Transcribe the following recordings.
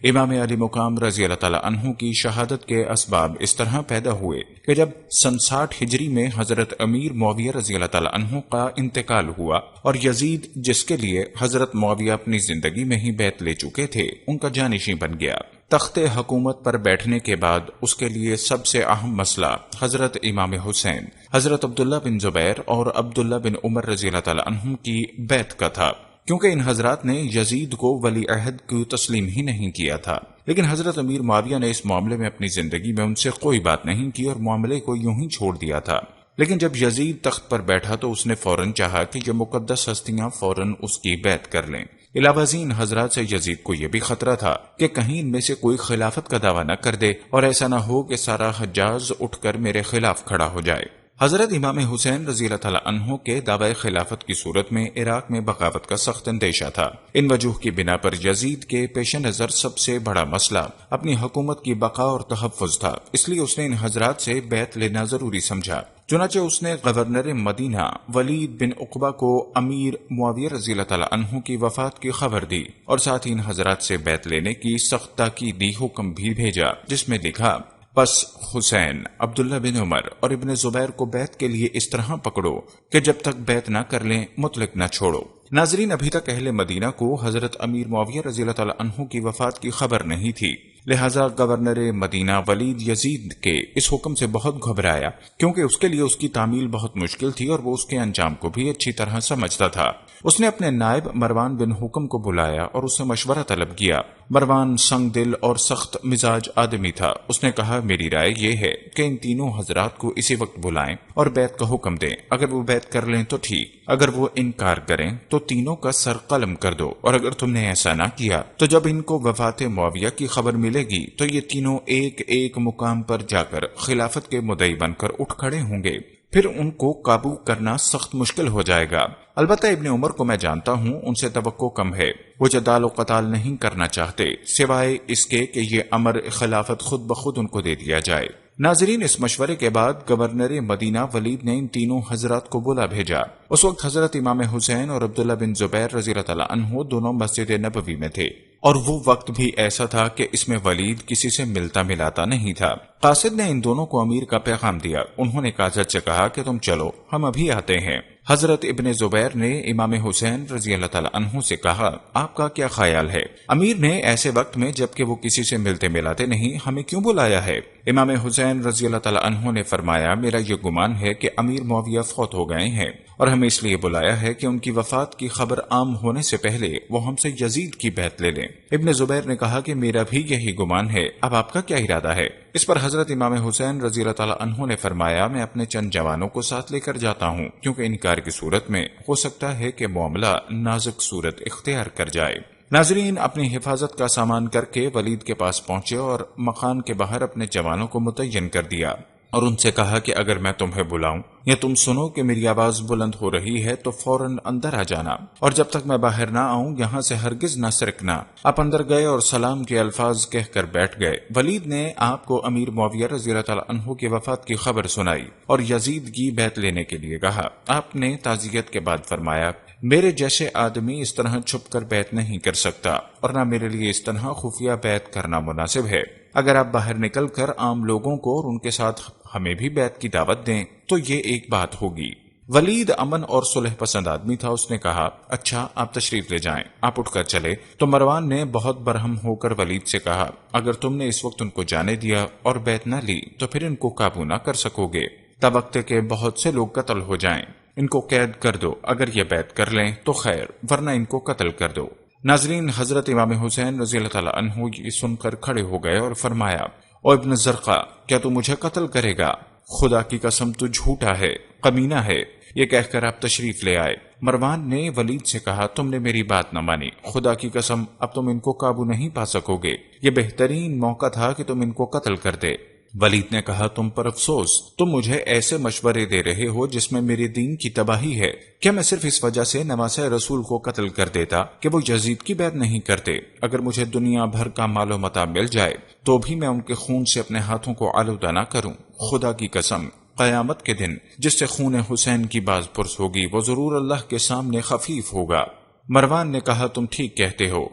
امام علی مقام رضی اللہ تعالیٰ عنہ کی شہادت کے اسباب اس طرح پیدا ہوئے کہ جب سن 60 ہجری میں حضرت امیر معاویہ رضی اللہ تعالیٰ عنہ کا انتقال ہوا اور یزید جس کے لیے حضرت معاویہ اپنی زندگی میں ہی بیعت لے چکے تھے ان کا جانشین بن گیا۔ تخت حکومت پر بیٹھنے کے بعد اس کے لیے سب سے اہم مسئلہ حضرت امام حسین، حضرت عبداللہ بن زبیر اور عبداللہ بن عمر رضی اللہ تعالیٰ عنہ کی بیعت کا تھا، کیونکہ ان حضرات نے یزید کو ولی عہد کو تسلیم ہی نہیں کیا تھا۔ لیکن حضرت امیر معاویہ نے اس معاملے میں اپنی زندگی میں ان سے کوئی بات نہیں کی اور معاملے کو یوں ہی چھوڑ دیا تھا۔ لیکن جب یزید تخت پر بیٹھا تو اس نے فوراً چاہا کہ یہ مقدس ہستیاں فوراً اس کی بیعت کر لیں۔ علاوہ ازیں حضرات سے یزید کو یہ بھی خطرہ تھا کہ کہیں ان میں سے کوئی خلافت کا دعویٰ نہ کر دے اور ایسا نہ ہو کہ سارا حجاز اٹھ کر میرے خلاف کھڑا ہو جائے۔ حضرت امام حسین رضی اللہ تعالیٰ عنہ کے دعوی خلافت کی صورت میں عراق میں بغاوت کا سخت اندیشہ تھا۔ ان وجوہ کی بنا پر یزید کے پیش نظر سب سے بڑا مسئلہ اپنی حکومت کی بقا اور تحفظ تھا، اس لیے اس نے ان حضرات سے بیعت لینا ضروری سمجھا۔ چنانچہ اس نے گورنر مدینہ ولید بن عقبہ کو امیر معاویہ رضی اللہ تعالیٰ عنہ کی وفات کی خبر دی اور ساتھ ہی ان حضرات سے بیعت لینے کی سخت تاکیدی حکم بھی بھیجا، جس میں لکھا: بس حسین، عبداللہ بن عمر اور ابن زبیر کو بیعت کے لیے اس طرح پکڑو کہ جب تک بیعت نہ کر لیں مطلق نہ چھوڑو۔ ناظرین، ابھی تک اہل مدینہ کو حضرت امیر معاویہ رضی اللہ تعالیٰ عنہ کی وفات کی خبر نہیں تھی، لہذا گورنر مدینہ ولید یزید کے اس حکم سے بہت گھبرایا، کیونکہ اس کے لیے اس کی تعمیل بہت مشکل تھی اور وہ اس کے انجام کو بھی اچھی طرح سمجھتا تھا۔ اس نے اپنے نائب مروان بن حکم کو بلایا اور اس سے مشورہ طلب کیا۔ مروان سنگ دل اور سخت مزاج آدمی تھا۔ اس نے کہا: میری رائے یہ ہے کہ ان تینوں حضرات کو اسی وقت بلائیں اور بیعت کا حکم دیں۔ اگر وہ بیعت کر لیں تو ٹھیک، اگر وہ انکار کریں تو تینوں کا سر قلم کر دو، اور اگر تم نے ایسا نہ کیا تو جب ان کو وفات معاویہ کی خبر ملے گی تو یہ تینوں ایک ایک مقام پر جا کر خلافت کے مدعی بن کر اٹھ کھڑے ہوں گے، پھر ان کو قابو کرنا سخت مشکل ہو جائے گا۔ البتہ ابن عمر کو میں جانتا ہوں، ان سے توقع کم ہے، وہ جدال و قتال نہیں کرنا چاہتے سوائے اس کے کہ یہ امر خلافت خود بخود ان کو دے دیا جائے۔ ناظرین، اس مشورے کے بعد گورنر مدینہ ولید نے ان تینوں حضرات کو بلا بھیجا۔ اس وقت حضرت امام حسین اور عبداللہ بن زبیر رضی اللہ تعالیٰ عنہ دونوں مسجد نبوی میں تھے، اور وہ وقت بھی ایسا تھا کہ اس میں ولید کسی سے ملتا ملاتا نہیں تھا۔ قاصد نے ان دونوں کو امیر کا پیغام دیا۔ انہوں نے قاصد سے کہا کہ تم چلو، ہم ابھی آتے ہیں۔ حضرت ابن زبیر نے امام حسین رضی اللہ تعالیٰ عنہ سے کہا: آپ کا کیا خیال ہے؟ امیر نے ایسے وقت میں جبکہ وہ کسی سے ملتے ملاتے نہیں ہمیں کیوں بلایا ہے؟ امام حسین رضی اللہ تعالیٰ عنہ نے فرمایا: میرا یہ گمان ہے کہ امیر معاویہ فوت ہو گئے ہیں اور ہمیں اس لیے بلایا ہے کہ ان کی وفات کی خبر عام ہونے سے پہلے وہ ہم سے یزید کی بیعت لے لیں۔ ابن زبیر نے کہا کہ میرا بھی یہی گمان ہے، اب آپ کا کیا ارادہ ہے؟ اس پر حضرت امام حسین رضی اللہ تعالیٰ عنہ نے فرمایا: میں اپنے چند جوانوں کو ساتھ لے کر جاتا ہوں، کیونکہ انکار کی صورت میں ہو سکتا ہے کہ معاملہ نازک صورت اختیار کر جائے۔ ناظرین، اپنی حفاظت کا سامان کر کے ولید کے پاس پہنچے اور مکان کے باہر اپنے جوانوں کو متعین کر دیا اور ان سے کہا کہ اگر میں تمہیں بلاؤں یا تم سنو کہ میری آواز بلند ہو رہی ہے تو فوراً اندر آ جانا، اور جب تک میں باہر نہ آؤں یہاں سے ہرگز نہ سرکنا۔ آپ اندر گئے اور سلام کے الفاظ کہہ کر بیٹھ گئے۔ ولید نے آپ کو امیر معاویہ رضی اللہ تعالیٰ عنہ کی وفات کی خبر سنائی اور یزید کی بیعت لینے کے لیے کہا۔ آپ نے تعزیت کے بعد فرمایا: میرے جیسے آدمی اس طرح چھپ کر بیعت نہیں کر سکتا، اور نہ میرے لیے اس طرح خفیہ بیعت کرنا مناسب ہے۔ اگر آپ باہر نکل کر عام لوگوں کو اور ان کے ساتھ ہمیں بھی بیعت کی دعوت دیں تو یہ ایک بات ہوگی۔ ولید امن اور صلح پسند آدمی تھا۔ اس نے کہا: اچھا، آپ تشریف لے جائیں۔ آپ اٹھ کر چلے تو مروان نے بہت برہم ہو کر ولید سے کہا: اگر تم نے اس وقت ان کو جانے دیا اور بیعت نہ لی تو پھر ان کو قابو نہ کر سکو گے، تب وقت کے بہت سے لوگ قتل ہو جائیں۔ ان کو قید کر دو، اگر یہ بیعت کر لیں تو خیر، ورنہ ان کو قتل کر دو۔ ناظرین، حضرت امام حسین رضی اللہ تعالیٰ عنہ یہ سن کر کھڑے ہو گئے اور فرمایا: او ابن زرقہ، کیا تو مجھے قتل کرے گا؟ خدا کی قسم تو جھوٹا ہے، کمینہ ہے۔ یہ کہہ کر آپ تشریف لے آئے۔ مروان نے ولید سے کہا: تم نے میری بات نہ مانی، خدا کی قسم اب تم ان کو قابو نہیں پا سکو گے، یہ بہترین موقع تھا کہ تم ان کو قتل کر دے۔ ولید نے کہا: تم پر افسوس، تم مجھے ایسے مشورے دے رہے ہو جس میں میرے دین کی تباہی ہے۔ کیا میں صرف اس وجہ سے نواسہ رسول کو قتل کر دیتا کہ وہ یزید کی بیعت نہیں کرتے؟ اگر مجھے دنیا بھر کا مال و متاع مل جائے تو بھی میں ان کے خون سے اپنے ہاتھوں کو آلودہ نہ کروں۔ خدا کی قسم، قیامت کے دن جس سے خون حسین کی باز پرس ہوگی وہ ضرور اللہ کے سامنے خفیف ہوگا۔ مروان نے کہا: تم ٹھیک کہتے ہو،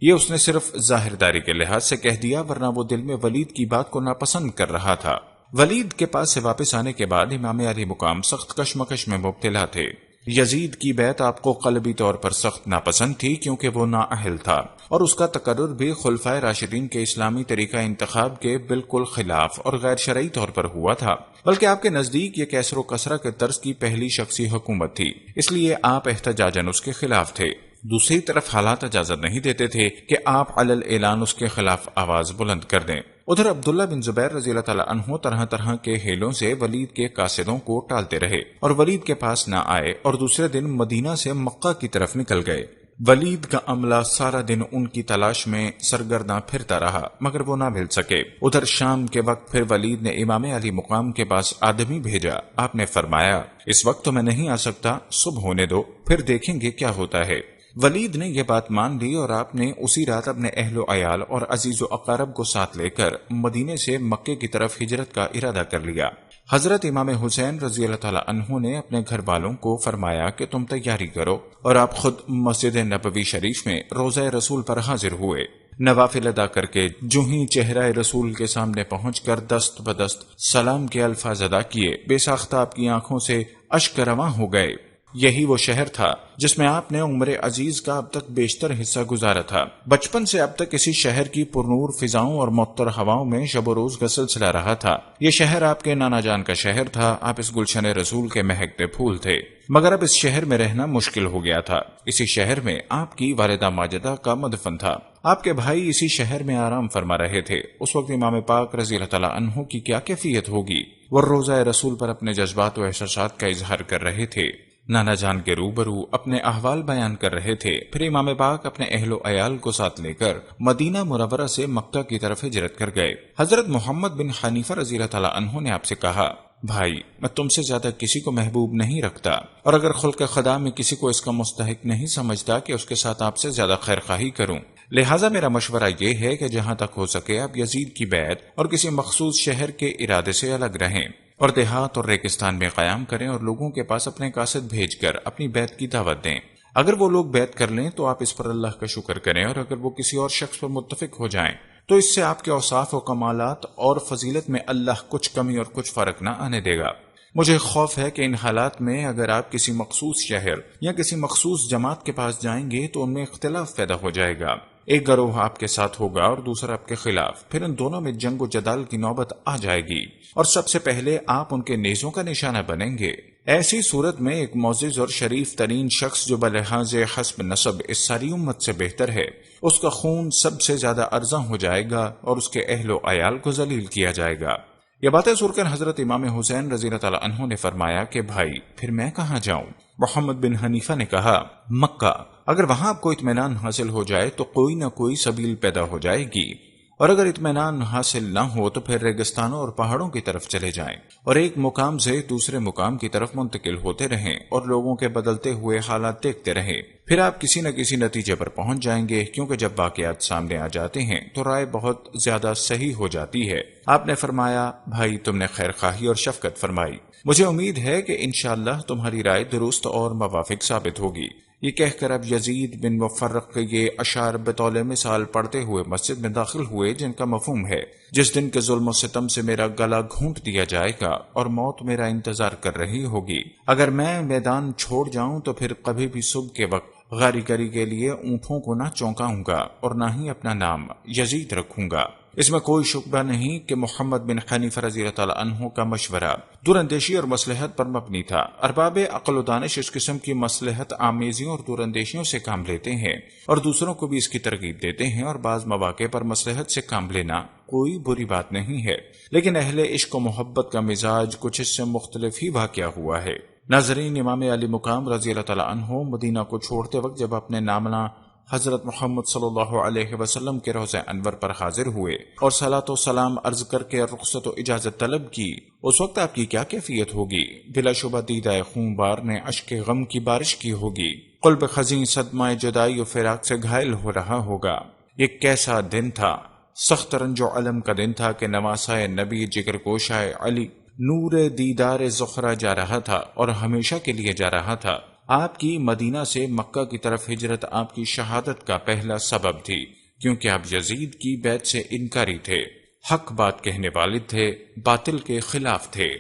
یہ اس نے صرف ظاہرداری کے لحاظ سے کہہ دیا، ورنہ وہ دل میں ولید کی بات کو ناپسند کر رہا تھا۔ ولید کے پاس سے واپس آنے کے بعد امام علی مقام سخت کشمکش میں مبتلا تھے۔ یزید کی بیعت آپ کو قلبی طور پر سخت ناپسند تھی کیونکہ وہ نااہل تھا، اور اس کا تقرر بھی خلفائے راشدین کے اسلامی طریقہ انتخاب کے بالکل خلاف اور غیر شرعی طور پر ہوا تھا، بلکہ آپ کے نزدیک یہ کیسر و کسرہ کے طرز کی پہلی شخصی حکومت تھی، اس لیے آپ احتجاجاً اس کے خلاف تھے۔ دوسری طرف حالات اجازت نہیں دیتے تھے کہ آپ علی الاعلان اس کے خلاف آواز بلند کر دیں۔ ادھر عبداللہ بن زبیر رضی اللہ تعالیٰ عنہ طرح طرح کے ہیلوں سے ولید کے قاصدوں کو ٹالتے رہے اور ولید کے پاس نہ آئے، اور دوسرے دن مدینہ سے مکہ کی طرف نکل گئے۔ ولید کا عملہ سارا دن ان کی تلاش میں سرگرداں پھرتا رہا، مگر وہ نہ مل سکے۔ ادھر شام کے وقت پھر ولید نے امام علی مقام کے پاس آدمی بھیجا۔ آپ نے فرمایا، اس وقت تو میں نہیں آ سکتا، صبح ہونے دو، پھر دیکھیں گے کیا ہوتا ہے۔ ولید نے یہ بات مان لی اور آپ نے اسی رات اپنے اہل و عیال اور عزیز و اقارب کو ساتھ لے کر مدینے سے مکے کی طرف ہجرت کا ارادہ کر لیا۔ حضرت امام حسین رضی اللہ تعالیٰ عنہ نے اپنے گھر والوں کو فرمایا کہ تم تیاری کرو، اور آپ خود مسجد نبوی شریف میں روضہ رسول پر حاضر ہوئے۔ نوافل ادا کر کے جو ہی چہرہ رسول کے سامنے پہنچ کر دست بدست سلام کے الفاظ ادا کیے، بے ساختہ آپ کی آنکھوں سے اشک رواں ہو گئے۔ یہی وہ شہر تھا جس میں آپ نے عمر عزیز کا اب تک بیشتر حصہ گزارا تھا۔ بچپن سے اب تک اسی شہر کی پرنور فضاؤں اور معطر ہواؤں میں شب و روز کا سلسلہ رہا تھا۔ یہ شہر آپ کے نانا جان کا شہر تھا، آپ اس گلشن رسول کے مہکتے پھول تھے، مگر اب اس شہر میں رہنا مشکل ہو گیا تھا۔ اسی شہر میں آپ کی والدہ ماجدہ کا مدفن تھا۔ آپ کے بھائی اسی شہر میں آرام فرما رہے تھے۔ اس وقت امام پاک رضی اللہ تعالیٰ عنہ کی کیا کیفیت ہوگی؟ وہ روضہ رسول پر اپنے جذبات و احساسات کا اظہار کر رہے تھے، نانا جان کے روبرو اپنے احوال بیان کر رہے تھے۔ پھر امام پاک اپنے اہل و عیال کو ساتھ لے کر مدینہ منورہ سے مکہ کی طرف ہجرت کر گئے۔ حضرت محمد بن حنیفہ رضی اللہ تعالیٰ عنہ نے آپ سے کہا، بھائی میں تم سے زیادہ کسی کو محبوب نہیں رکھتا، اور اگر خلق خدا میں کسی کو اس کا مستحق نہیں سمجھتا کہ اس کے ساتھ آپ سے زیادہ خیر خواہی کروں، لہٰذا میرا مشورہ یہ ہے کہ جہاں تک ہو سکے آپ یزید کی بیعت اور کسی مخصوص شہر کے ارادے سے الگ رہیں، اور دیہات اور ریگستان میں قیام کریں اور لوگوں کے پاس اپنے قاصد بھیج کر اپنی بیعت کی دعوت دیں۔ اگر وہ لوگ بیعت کر لیں تو آپ اس پر اللہ کا شکر کریں، اور اگر وہ کسی اور شخص پر متفق ہو جائیں تو اس سے آپ کے اوصاف و کمالات اور فضیلت میں اللہ کچھ کمی اور کچھ فرق نہ آنے دے گا۔ مجھے خوف ہے کہ ان حالات میں اگر آپ کسی مخصوص شہر یا کسی مخصوص جماعت کے پاس جائیں گے تو ان میں اختلاف پیدا ہو جائے گا۔ ایک گروہ آپ کے ساتھ ہوگا اور دوسرا آپ کے خلاف، پھر ان دونوں میں جنگ و جدال کی نوبت آ جائے گی، اور سب سے پہلے آپ ان کے نیزوں کا نشانہ بنیں گے۔ ایسی صورت میں ایک معزز اور شریف ترین شخص جو بلحاظ حسب نسب اس ساری امت سے بہتر ہے، اس کا خون سب سے زیادہ ارزاں ہو جائے گا اور اس کے اہل و عیال کو ذلیل کیا جائے گا۔ یہ باتیں سن کر حضرت امام حسین رضی اللہ تعالیٰ عنہ نے فرمایا کہ بھائی پھر میں کہاں جاؤں؟ محمد بن حنیفہ نے کہا، مکہ، اگر وہاں آپ کو اطمینان حاصل ہو جائے تو کوئی نہ کوئی سبیل پیدا ہو جائے گی، اور اگر اطمینان حاصل نہ ہو تو پھر ریگستانوں اور پہاڑوں کی طرف چلے جائیں اور ایک مقام سے دوسرے مقام کی طرف منتقل ہوتے رہیں اور لوگوں کے بدلتے ہوئے حالات دیکھتے رہیں، پھر آپ کسی نہ کسی نتیجے پر پہنچ جائیں گے، کیونکہ جب واقعات سامنے آ جاتے ہیں تو رائے بہت زیادہ صحیح ہو جاتی ہے۔ آپ نے فرمایا، بھائی تم نے خیر خواہی اور شفقت فرمائی، مجھے امید ہے کہ انشاءاللہ تمہاری رائے درست اور موافق ثابت ہوگی۔ یہ کہہ کر اب یزید بن مفرق کے یہ اشعار بطول مثال پڑھتے ہوئے مسجد میں داخل ہوئے، جن کا مفہوم ہے، جس دن کے ظلم و ستم سے میرا گلا گھونٹ دیا جائے گا اور موت میرا انتظار کر رہی ہوگی، اگر میں میدان چھوڑ جاؤں تو پھر کبھی بھی صبح کے وقت غاری گری کے لیے اونٹوں کو نہ چونکاؤں گا اور نہ ہی اپنا نام یزید رکھوں گا۔ اس میں کوئی شبہ نہیں کہ محمد بن حنیفہ رضی اللہ تعالیٰ عنہ کا مشورہ دور اندیشی اور مصلحت پر مبنی تھا۔ ارباب عقل و دانش اس قسم کی مصلحت آمیزیوں اور دور اندیشیوں سے کام لیتے ہیں اور دوسروں کو بھی اس کی ترغیب دیتے ہیں، اور بعض مواقع پر مصلحت سے کام لینا کوئی بری بات نہیں ہے، لیکن اہل عشق و محبت کا مزاج کچھ اس سے مختلف ہی واقعہ ہوا ہے۔ ناظرین، امام علی مقام رضی اللہ تعالیٰ عنہ مدینہ کو چھوڑتے وقت جب اپنے نامنا حضرت محمد صلی اللہ علیہ وسلم کے روضہ انور پر حاضر ہوئے اور صلاۃ و سلام عرض کر کے رخصت و اجازت طلب کی، اس وقت آپ کی کیا کیفیت ہوگی؟ بلا شبہ دیدہ خون بار نے اشک غم کی بارش کی ہوگی، قلب خزیں صدمہ جدائی و فراق سے گھائل ہو رہا ہوگا۔ یہ کیسا دن تھا! سخت رنج و علم کا دن تھا کہ نواسائے نبی جگر گوشائے علی نور دیدار زخرہ جا رہا تھا اور ہمیشہ کے لیے جا رہا تھا۔ آپ کی مدینہ سے مکہ کی طرف ہجرت آپ کی شہادت کا پہلا سبب تھی۔ کیونکہ آپ یزید کی بیعت سے انکاری تھے، حق بات کہنے والے تھے، باطل کے خلاف تھے۔